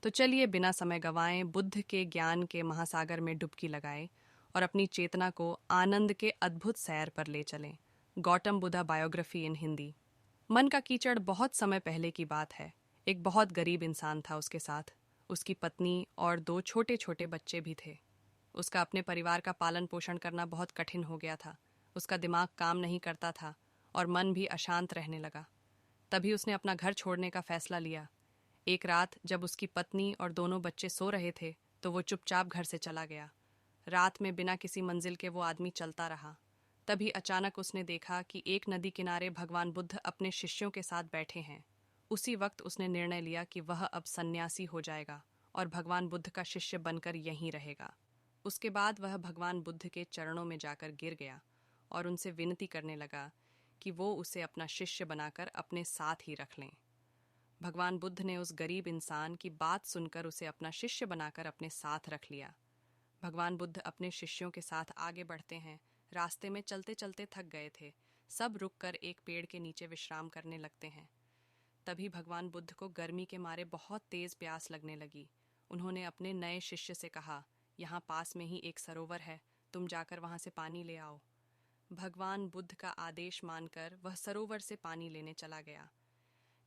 तो चलिए बिना समय गंवाएं बुद्ध के ज्ञान के महासागर में डुबकी लगाएं और अपनी चेतना को आनंद के अद्भुत सैर पर ले चलें। गौतम बुद्धा बायोग्राफी इन हिंदी। मन का कीचड़ बहुत समय पहले की बात है। एक बहुत गरीब इंसान था उसके साथ। उसकी पत्नी और दो छोटे छोटे बच्चे भी थे। उसका अपने परिवार का पालन पोषण करना बहुत कठिन हो गया था। उसका दिमाग काम नहीं करता था और मन भी अशांत रहने लगा। तभी उसने अपना घर छोड़ने का फैसला लिया। एक रात जब उसकी पत्नी और दोनों बच्चे सो रहे थे तो वो चुपचाप घर से चला गया। रात में बिना किसी मंजिल के वो आदमी चलता रहा। तभी अचानक उसने देखा कि एक नदी किनारे भगवान बुद्ध अपने शिष्यों के साथ बैठे हैं। उसी वक्त उसने निर्णय लिया कि वह अब सन्यासी हो जाएगा और भगवान बुद्ध का शिष्य बनकर यहीं रहेगा। उसके बाद वह भगवान बुद्ध के चरणों में जाकर गिर गया और उनसे विनती करने लगा कि वो उसे अपना शिष्य बनाकर अपने साथ ही रख लें। भगवान बुद्ध ने उस गरीब इंसान की बात सुनकर उसे अपना शिष्य बनाकर अपने साथ रख लिया। भगवान बुद्ध अपने शिष्यों के साथ आगे बढ़ते हैं। रास्ते में चलते चलते थक गए थे। सब रुककर एक पेड़ के नीचे विश्राम करने लगते हैं। तभी भगवान बुद्ध को गर्मी के मारे बहुत तेज प्यास लगने लगी। उन्होंने अपने नए शिष्य से कहा, यहाँ पास में ही एक सरोवर है, तुम जाकर वहां से पानी ले आओ। भगवान बुद्ध का आदेश मानकर वह सरोवर से पानी लेने चला गया।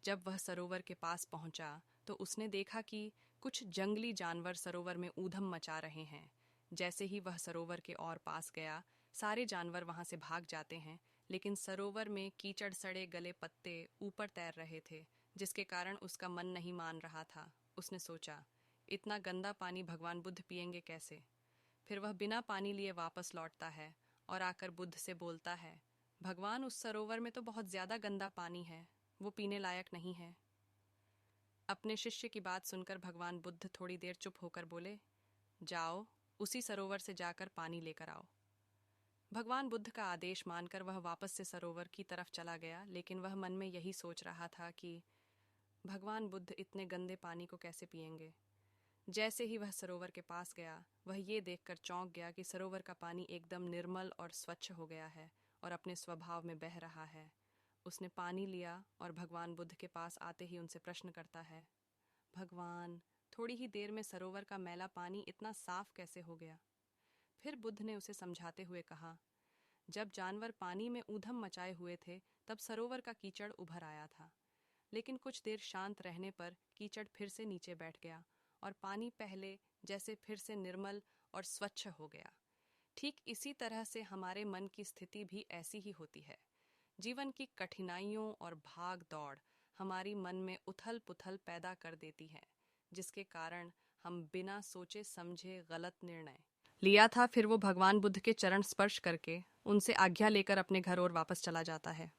जब वह सरोवर के पास पहुंचा तो उसने देखा कि कुछ जंगली जानवर सरोवर में ऊधम मचा रहे हैं। जैसे ही वह सरोवर के और पास गया, सारे जानवर वहां से भाग जाते हैं, लेकिन सरोवर में कीचड़ सड़े गले पत्ते ऊपर तैर रहे थे, जिसके कारण उसका मन नहीं मान रहा था। उसने सोचा, इतना गंदा पानी भगवान बुद्ध पिएंगे कैसे? फिर वह बिना पानी लिए वापस लौटता है और आकर बुद्ध से बोलता है, भगवान, उस सरोवर में तो बहुत ज्यादा गंदा पानी है, वो पीने लायक नहीं है। अपने शिष्य की बात सुनकर भगवान बुद्ध थोड़ी देर चुप होकर बोले, जाओ, उसी सरोवर से जाकर पानी लेकर आओ। भगवान बुद्ध का आदेश मानकर वह वापस से सरोवर की तरफ चला गया, लेकिन वह मन में यही सोच रहा था कि भगवान बुद्ध इतने गंदे पानी को कैसे पिएंगे। जैसे ही वह सरोवर के पास गया, वह ये देखकर चौंक गया कि सरोवर का पानी एकदम निर्मल और स्वच्छ हो गया है और अपने स्वभाव में बह रहा है। उसने पानी लिया और भगवान बुद्ध के पास आते ही उनसे प्रश्न करता है, भगवान, थोड़ी ही देर में सरोवर का मैला पानी इतना साफ कैसे हो गया? फिर बुद्ध ने उसे समझाते हुए कहा, जब जानवर पानी में ऊधम मचाए हुए थे तब सरोवर का कीचड़ उभर आया था, लेकिन कुछ देर शांत रहने पर कीचड़ फिर से नीचे बैठ गया और पानी पहले जैसे फिर से निर्मल और स्वच्छ हो गया। ठीक इसी तरह से हमारे मन की स्थिति भी ऐसी ही होती है। जीवन की कठिनाइयों और भाग दौड़ हमारी मन में उथल पुथल पैदा कर देती है, जिसके कारण हम बिना सोचे समझे गलत निर्णय लिया था। फिर वो भगवान बुद्ध के चरण स्पर्श करके उनसे आज्ञा लेकर अपने घर और वापस चला जाता है।